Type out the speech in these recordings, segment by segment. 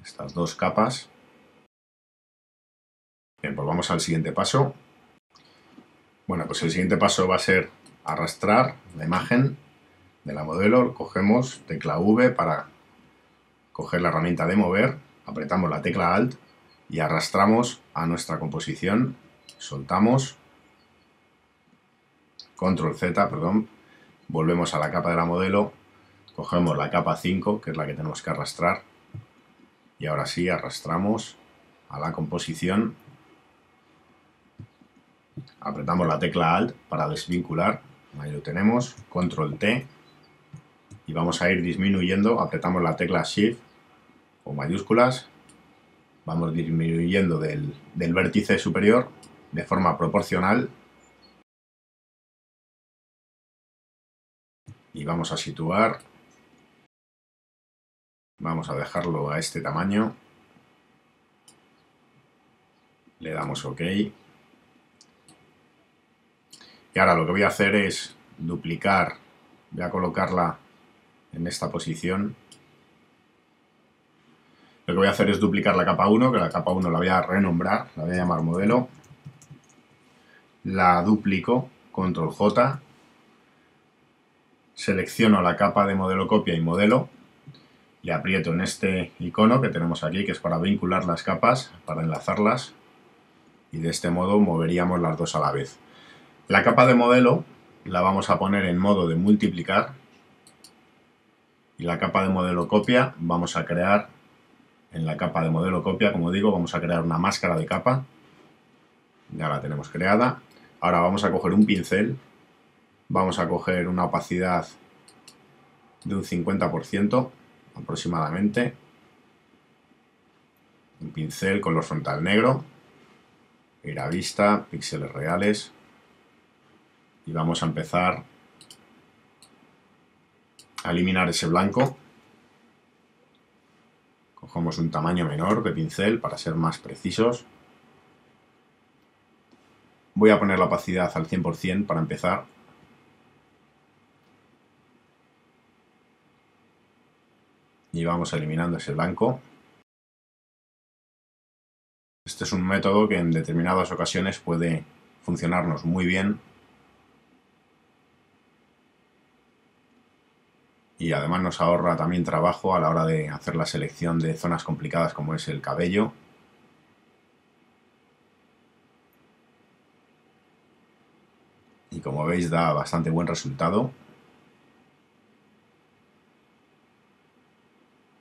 estas dos capas. Bien, pues vamos al siguiente paso. Bueno, pues el siguiente paso va a ser arrastrar la imagen de la modelo. Cogemos tecla V para coger la herramienta de mover, apretamos la tecla Alt y arrastramos a nuestra composición, soltamos, Control Z, perdón, volvemos a la capa de la modelo, cogemos la capa 5, que es la que tenemos que arrastrar, y ahora sí arrastramos a la composición, apretamos la tecla Alt para desvincular, ahí lo tenemos, Control T, y vamos a ir disminuyendo, apretamos la tecla Shift o mayúsculas, vamos disminuyendo del vértice superior de forma proporcional y vamos a situar, vamos a dejarlo a este tamaño, le damos OK y ahora lo que voy a hacer es duplicar, voy a colocarla en esta posición. Lo que voy a hacer es duplicar la capa 1, que la capa 1 la voy a renombrar, la voy a llamar modelo, la duplico, Control J, selecciono la capa de modelo copia y modelo, le aprieto en este icono que tenemos aquí, que es para vincular las capas, para enlazarlas, y de este modo moveríamos las dos a la vez. La capa de modelo la vamos a poner en modo de multiplicar, y la capa de modelo copia vamos a crear, en la capa de modelo copia, como digo, vamos a crear una máscara de capa, ya la tenemos creada. Ahora vamos a coger un pincel, vamos a coger una opacidad de un 50% aproximadamente, un pincel color frontal negro, ir a vista, píxeles reales, y vamos a empezar a eliminar ese blanco. Cogemos un tamaño menor de pincel para ser más precisos. Voy a poner la opacidad al 100% para empezar. Y vamos eliminando ese blanco. Este es un método que en determinadas ocasiones puede funcionarnos muy bien. Y además nos ahorra también trabajo a la hora de hacer la selección de zonas complicadas como es el cabello. Y como veis da bastante buen resultado.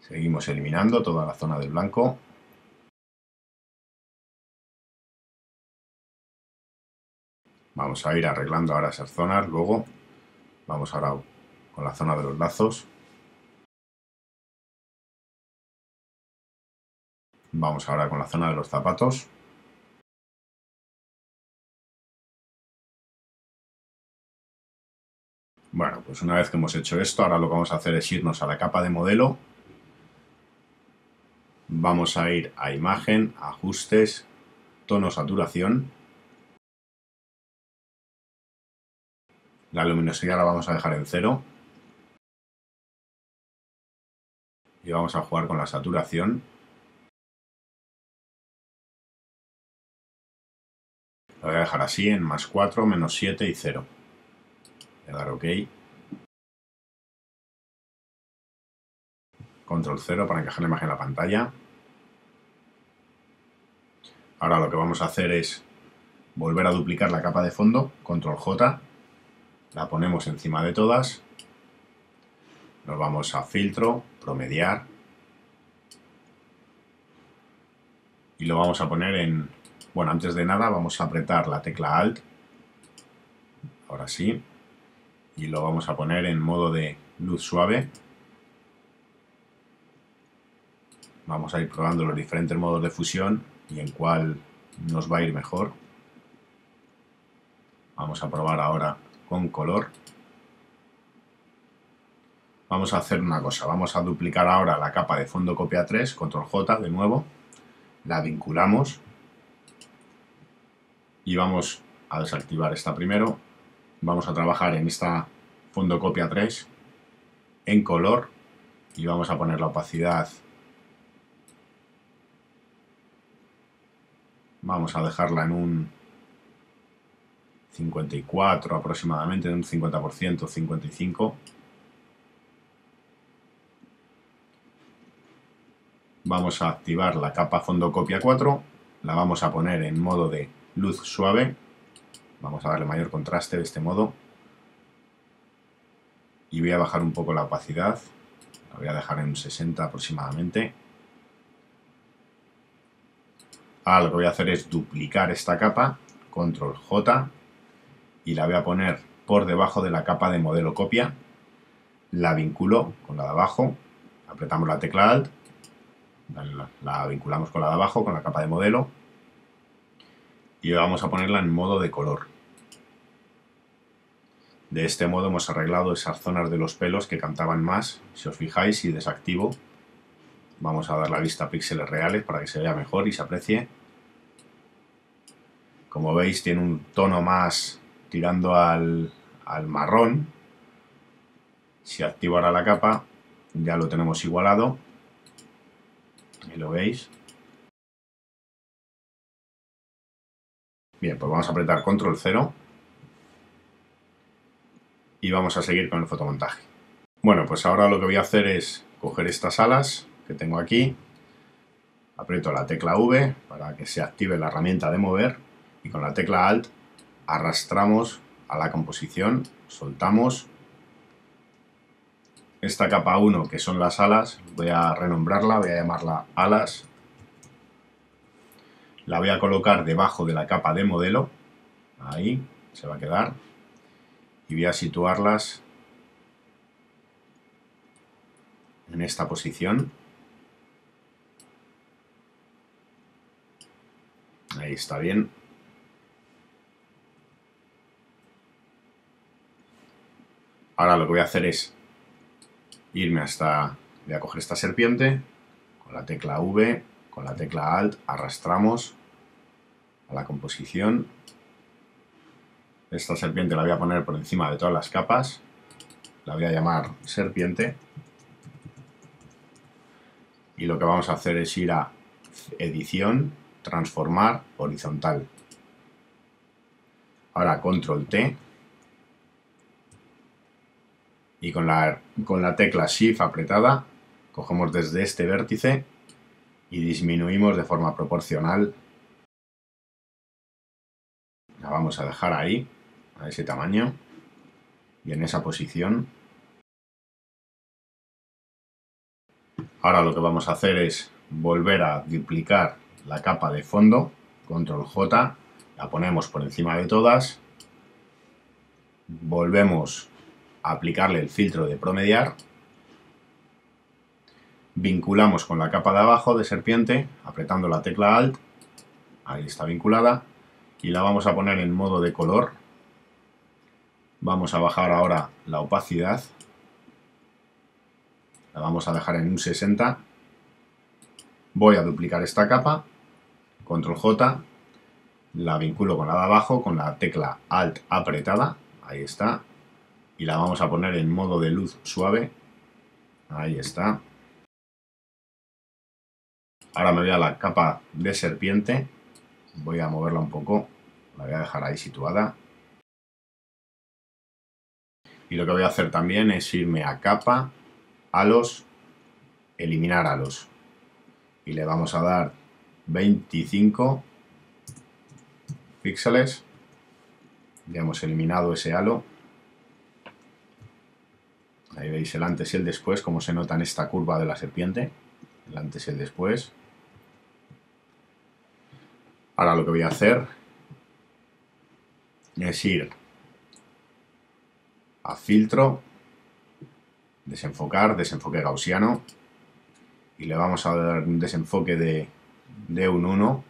Seguimos eliminando toda la zona del blanco. Vamos a ir arreglando ahora esas zonas, luego vamos ahora con la zona de los lazos. Vamos ahora con la zona de los zapatos. Bueno, pues una vez que hemos hecho esto, ahora lo que vamos a hacer es irnos a la capa de modelo. Vamos a ir a imagen, ajustes, tono, saturación. La luminosidad la vamos a dejar en 0. Y vamos a jugar con la saturación. La voy a dejar así en +4, -7 y 0. Voy a dar OK. Control 0 para encajar la imagen en la pantalla. Ahora lo que vamos a hacer es volver a duplicar la capa de fondo, Control J, la ponemos encima de todas, nos vamos a filtro, promediar, y lo vamos a poner en, bueno, antes de nada vamos a apretar la tecla Alt, ahora sí, y lo vamos a poner en modo de luz suave. Vamos a ir probando los diferentes modos de fusión y en cuál nos va a ir mejor. Vamos a probar ahora con color. Vamos a hacer una cosa, vamos a duplicar ahora la capa de fondo copia 3, Control J de nuevo, la vinculamos y vamos a desactivar esta primero. Vamos a trabajar en esta fondo copia 3 en color y vamos a poner la opacidad Vamos a dejarla en un 54 aproximadamente, en un 50%, 55%. Vamos a activar la capa fondo copia 4, la vamos a poner en modo de luz suave, vamos a darle mayor contraste de este modo y voy a bajar un poco la opacidad, la voy a dejar en un 60 aproximadamente. Ahora lo que voy a hacer es duplicar esta capa, control J, y la voy a poner por debajo de la capa de modelo copia, la vinculo con la de abajo, apretamos la tecla Alt, la vinculamos con la de abajo, con la capa de modelo, y vamos a ponerla en modo de color. De este modo hemos arreglado esas zonas de los pelos que cantaban más. Si os fijáis, si desactivo, vamos a dar la vista a píxeles reales para que se vea mejor y se aprecie. Como veis, tiene un tono más tirando al marrón. Si activo ahora la capa, ya lo tenemos igualado. Ahí lo veis. Bien, pues vamos a apretar control 0 y vamos a seguir con el fotomontaje. Bueno, pues ahora lo que voy a hacer es coger estas alas que tengo aquí, aprieto la tecla V para que se active la herramienta de mover y con la tecla Alt arrastramos a la composición, soltamos. Esta capa 1, que son las alas, voy a renombrarla, voy a llamarla alas. La voy a colocar debajo de la capa de modelo, ahí se va a quedar, y voy a situarlas en esta posición. Ahí está bien. Ahora lo que voy a hacer es irme hasta... Voy a coger esta serpiente, con la tecla V, con la tecla Alt, arrastramos a la composición. Esta serpiente la voy a poner por encima de todas las capas. La voy a llamar serpiente. Y lo que vamos a hacer es ir a edición, transformar, horizontal. Ahora control T. Y con la tecla Shift apretada, cogemos desde este vértice y disminuimos de forma proporcional. La vamos a dejar ahí, a ese tamaño y en esa posición. Ahora lo que vamos a hacer es volver a duplicar la capa de fondo, control J, la ponemos por encima de todas, volvemos a aplicarle el filtro de promediar, vinculamos con la capa de abajo de serpiente, apretando la tecla Alt, ahí está vinculada, y la vamos a poner en modo de color. Vamos a bajar ahora la opacidad, la vamos a dejar en un 60, voy a duplicar esta capa, control J, la vinculo con la de abajo, con la tecla Alt apretada, ahí está, y la vamos a poner en modo de luz suave, ahí está. Ahora me voy a la capa de serpiente, voy a moverla un poco, la voy a dejar ahí situada. Y lo que voy a hacer también es irme a capa, halos, eliminar halos. Y le vamos a dar 25 píxeles. Ya hemos eliminado ese halo. Ahí veis el antes y el después, como se nota en esta curva de la serpiente. El antes y el después. Ahora lo que voy a hacer es ir a filtro, desenfocar, desenfoque gaussiano, y le vamos a dar un desenfoque de un 1,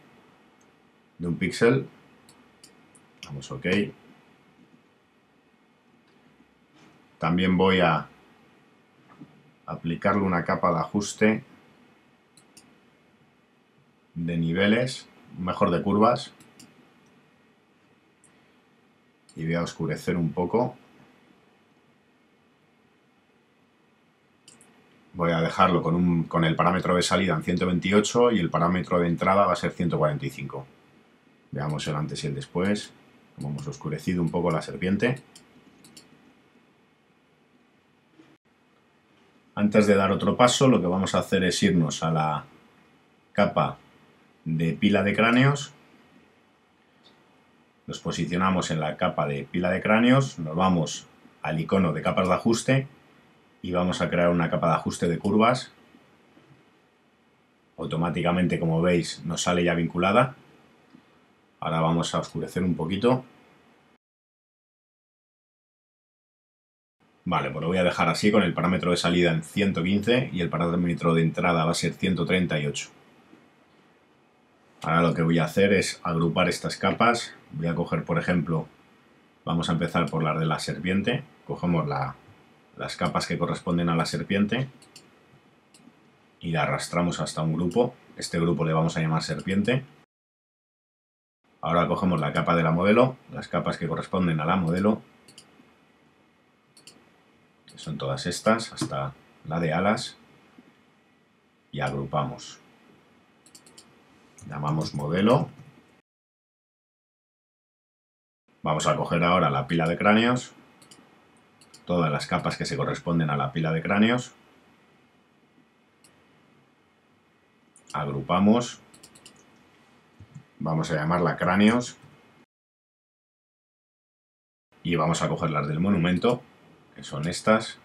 de un píxel. Vamos OK. También voy a aplicarle una capa de ajuste de niveles, mejor de curvas, y voy a oscurecer un poco. Voy a dejarlo con el parámetro de salida en 128 y el parámetro de entrada va a ser 145. Veamos el antes y el después, como hemos oscurecido un poco la serpiente. Antes de dar otro paso, lo que vamos a hacer es irnos a la capa de pila de cráneos. Nos posicionamos en la capa de pila de cráneos, nos vamos al icono de capas de ajuste y vamos a crear una capa de ajuste de curvas. Automáticamente, como veis, nos sale ya vinculada. Ahora vamos a oscurecer un poquito. Vale, pues lo voy a dejar así con el parámetro de salida en 115 y el parámetro de entrada va a ser 138. Ahora lo que voy a hacer es agrupar estas capas. Voy a coger, por ejemplo, vamos a empezar por las de la serpiente. Cogemos las capas que corresponden a la serpiente y la arrastramos hasta un grupo. Este grupo le vamos a llamar serpiente. Ahora cogemos la capa de la modelo, las capas que corresponden a la modelo, que son todas estas, hasta la de alas, y agrupamos. Llamamos modelo. Vamos a coger ahora la pila de cráneos, todas las capas que se corresponden a la pila de cráneos, agrupamos, vamos a llamarla cráneos y vamos a coger las del monumento, que son estas,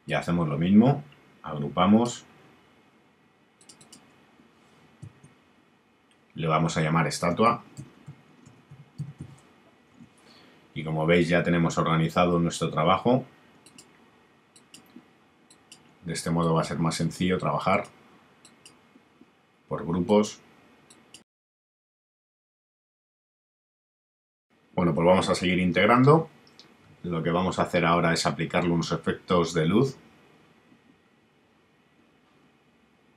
y hacemos lo mismo, agrupamos, le vamos a llamar estatua. Y como veis ya tenemos organizado nuestro trabajo. De este modo va a ser más sencillo trabajar por grupos. Bueno, pues vamos a seguir integrando. Lo que vamos a hacer ahora es aplicarle unos efectos de luz.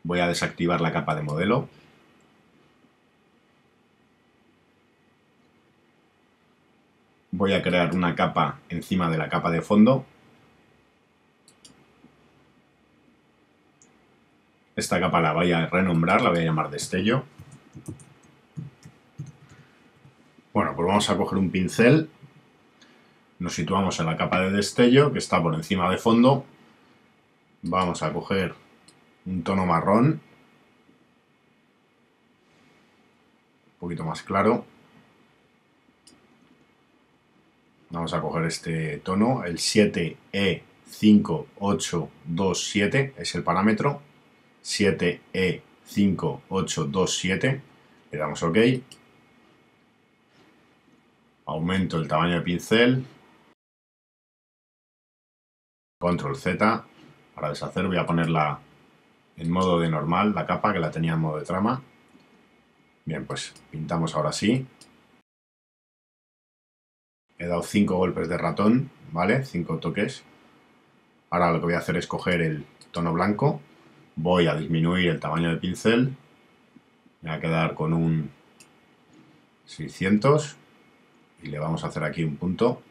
Voy a desactivar la capa de modelo. Voy a crear una capa encima de la capa de fondo. Esta capa la voy a renombrar, la voy a llamar destello. Bueno, pues vamos a coger un pincel. Nos situamos en la capa de destello, que está por encima de fondo. Vamos a coger un tono marrón, un poquito más claro. Vamos a coger este tono, el 7E5827 es el parámetro. 7E5827. Le damos OK. Aumento el tamaño de pincel. Control Z. Para deshacer voy a ponerla en modo de normal, la capa que la tenía en modo de trama. Bien, pues pintamos ahora sí. He dado 5 golpes de ratón, ¿vale? 5 toques. Ahora lo que voy a hacer es coger el tono blanco. Voy a disminuir el tamaño del pincel. Me va a quedar con un 600. Y le vamos a hacer aquí un punto.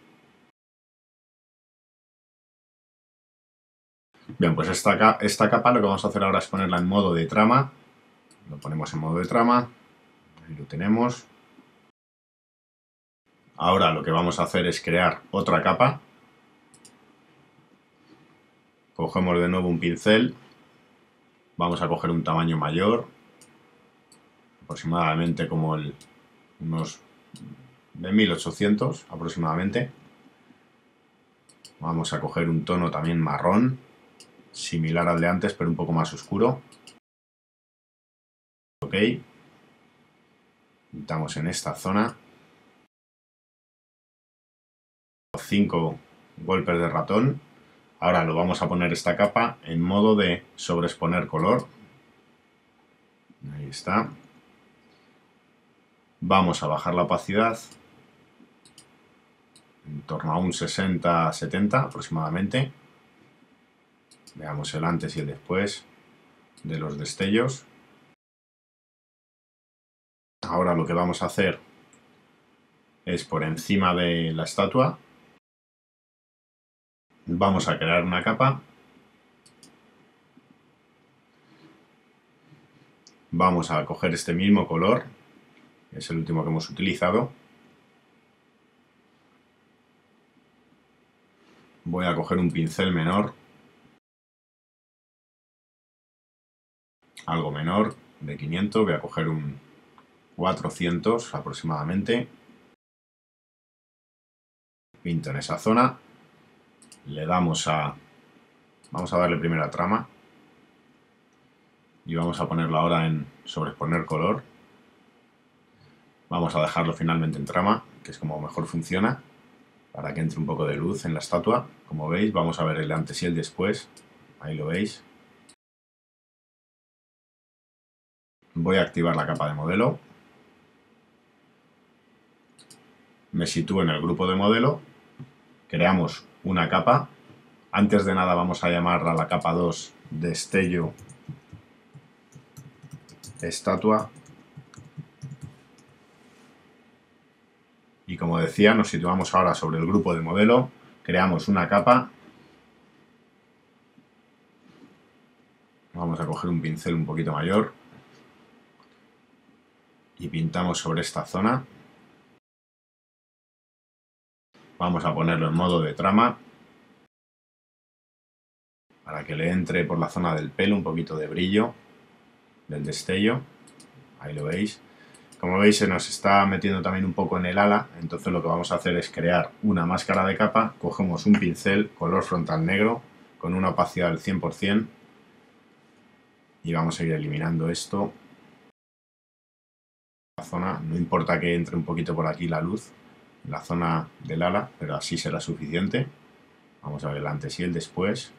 Bien, pues esta capa lo que vamos a hacer ahora es ponerla en modo de trama. Lo ponemos en modo de trama. Ahí lo tenemos. Ahora lo que vamos a hacer es crear otra capa. Cogemos de nuevo un pincel. Vamos a coger un tamaño mayor. Aproximadamente como unos de 1800 aproximadamente. Vamos a coger un tono también marrón, similar al de antes, pero un poco más oscuro. OK. Pintamos en esta zona. 5 golpes de ratón. Ahora lo vamos a poner esta capa en modo de sobreexponer color. Ahí está. Vamos a bajar la opacidad en torno a un 60-70 aproximadamente. Veamos el antes y el después de los destellos. Ahora lo que vamos a hacer es por encima de la estatua. Vamos a crear una capa. Vamos a coger este mismo color, es el último que hemos utilizado. Voy a coger un pincel menor, algo menor, de 500, voy a coger un 400 aproximadamente. Pinto en esa zona, le damos a... Vamos a darle primero a trama y vamos a ponerlo ahora en sobreexponer color. Vamos a dejarlo finalmente en trama, que es como mejor funciona, para que entre un poco de luz en la estatua. Como veis, vamos a ver el antes y el después. Ahí lo veis. Voy a activar la capa de modelo. Me sitúo en el grupo de modelo. Creamos una capa. Antes de nada vamos a llamar a la capa 2 destello estatua. Y como decía, nos situamos ahora sobre el grupo de modelo. Creamos una capa. Vamos a coger un pincel un poquito mayor y pintamos sobre esta zona. Vamos a ponerlo en modo de trama para que le entre por la zona del pelo un poquito de brillo del destello. Ahí lo veis. Como veis, se nos está metiendo también un poco en el ala, entonces lo que vamos a hacer es crear una máscara de capa. Cogemos un pincel color frontal negro con una opacidad del 100% y vamos a ir eliminando esto. La zona, no importa que entre un poquito por aquí la luz, en la zona del ala, pero así será suficiente. Vamos a ver el antes y el después.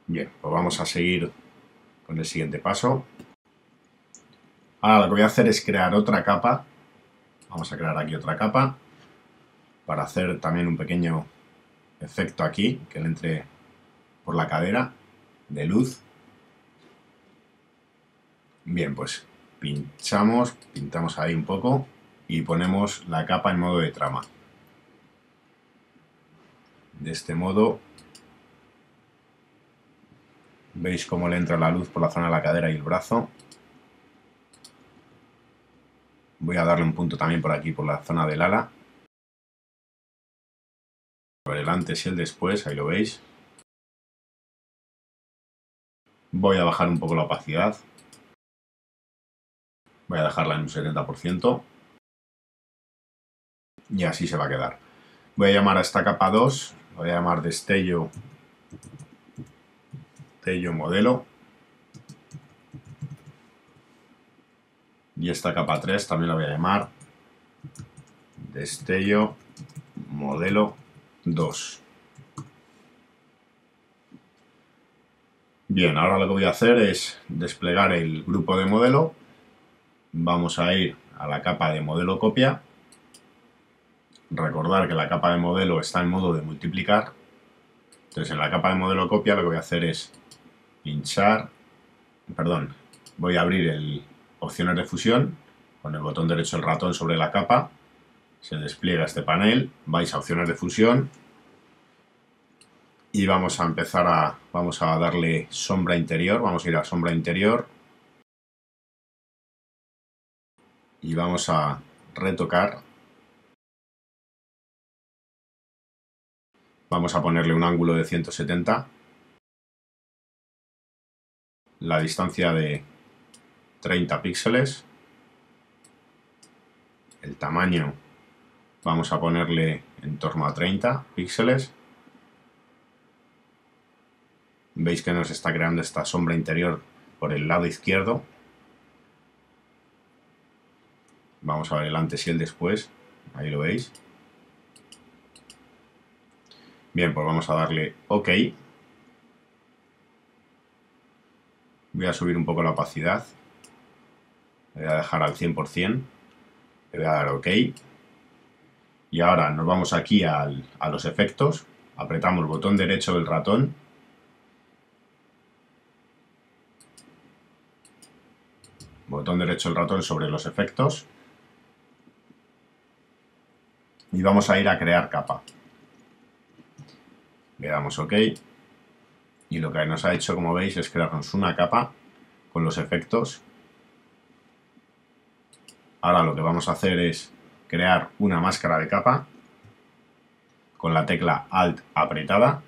Bien, pues vamos a seguir con el siguiente paso. Ahora lo que voy a hacer es crear otra capa. Vamos a crear aquí otra capa para hacer también un pequeño efecto aquí, que le entre por la cadera de luz. Bien, pues pintamos ahí un poco y ponemos la capa en modo de trama. De este modo, veis cómo le entra la luz por la zona de la cadera y el brazo. Voy a darle un punto también por aquí, por la zona del ala. Por el antes y el después, ahí lo veis. Voy a bajar un poco la opacidad. Voy a dejarla en un 70%. Y así se va a quedar. Voy a llamar a esta capa 2, voy a llamar destello modelo. Y esta capa 3 también la voy a llamar destello modelo 2. Bien, ahora lo que voy a hacer es desplegar el grupo de modelo. Vamos a ir a la capa de modelo copia. Recordar que la capa de modelo está en modo de multiplicar. Entonces en la capa de modelo copia lo que voy a hacer es voy a abrir el opciones de fusión, con el botón derecho del ratón sobre la capa, se despliega este panel, vais a opciones de fusión y vamos a darle sombra interior, vamos a ir a sombra interior y vamos a retocar. Vamos a ponerle un ángulo de 170, la distancia de 30 píxeles, el tamaño vamos a ponerle en torno a 30 píxeles. Veis que nos está creando esta sombra interior por el lado izquierdo. Vamos a ver el antes y el después, ahí lo veis. Bien, pues vamos a darle OK. Voy a subir un poco la opacidad. Le voy a dejar al 100%. Le voy a dar OK. Y ahora nos vamos aquí a los efectos. Apretamos el botón derecho del ratón. Botón derecho del ratón sobre los efectos. Y vamos a ir a crear capa. Le damos OK y lo que nos ha hecho, como veis, es crearnos una capa con los efectos Ahora lo que vamos a hacer es crear una máscara de capa con la tecla Alt apretada.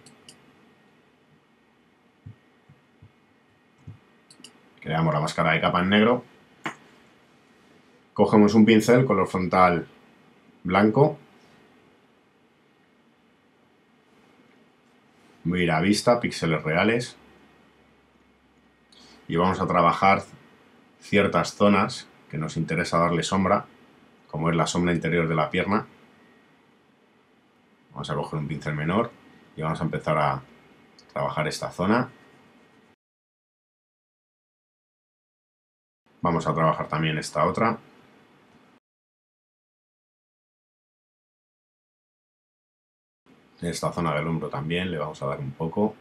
Creamos la máscara de capa en negro. Cogemos un pincel color frontal blanco. Voy a ir a vista, píxeles reales. Y vamos a trabajar ciertas zonas que nos interesa darle sombra, como es la sombra interior de la pierna. Vamos a coger un pincel menor y vamos a empezar a trabajar esta zona. Vamos a trabajar también esta otra. En esta zona del hombro también le vamos a dar un poco.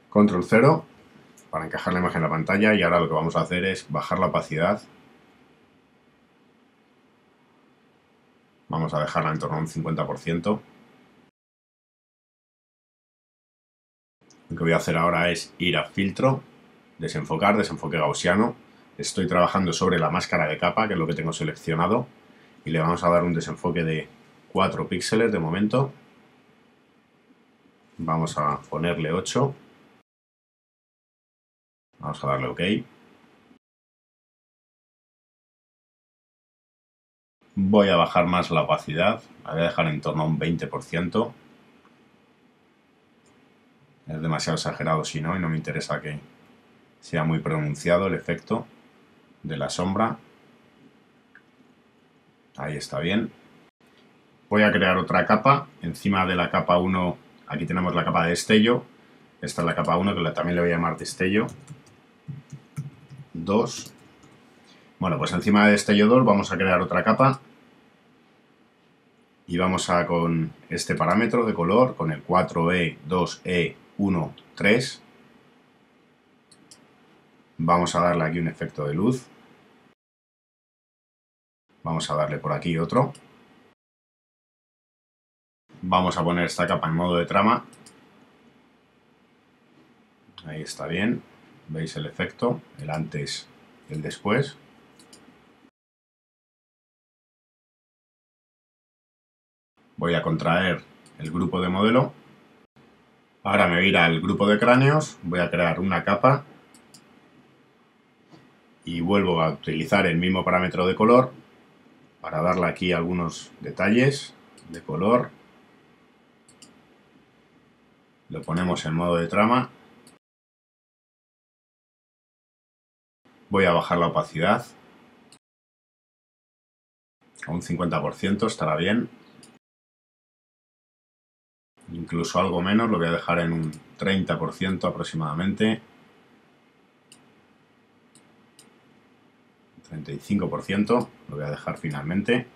Control 0 para encajar la imagen en la pantalla, y ahora lo que vamos a hacer es bajar la opacidad. Vamos a dejarla en torno a un 50%. Lo que voy a hacer ahora es ir a filtro, desenfocar, desenfoque gaussiano. Estoy trabajando sobre la máscara de capa, que es lo que tengo seleccionado, y le vamos a dar un desenfoque de 4 píxeles de momento. Vamos a ponerle 8. Vamos a darle OK. Voy a bajar más la opacidad, la voy a dejar en torno a un 20%. Es demasiado exagerado si no, y no me interesa que sea muy pronunciado el efecto de la sombra. Ahí está bien. Voy a crear otra capa. Encima de la capa 1, aquí tenemos la capa de destello. Esta es la capa 1, que también le voy a llamar destello 2. Bueno, pues encima de destello 2 vamos a crear otra capa. Y vamos a, con este parámetro de color, con el 4E, 2E, 1, 3, vamos a darle aquí un efecto de luz. Vamos a darle por aquí otro. Vamos a poner esta capa en modo de trama. Ahí está bien. ¿Veis el efecto? El antes y el después. Voy a contraer el grupo de modelo. Ahora me voy a ir al grupo de cráneos. Voy a crear una capa. Y vuelvo a utilizar el mismo parámetro de color para darle aquí algunos detalles de color. Lo ponemos en modo de trama. Voy a bajar la opacidad a un 50%, estará bien. Incluso algo menos, lo voy a dejar en un 30% aproximadamente. 35% lo voy a dejar finalmente.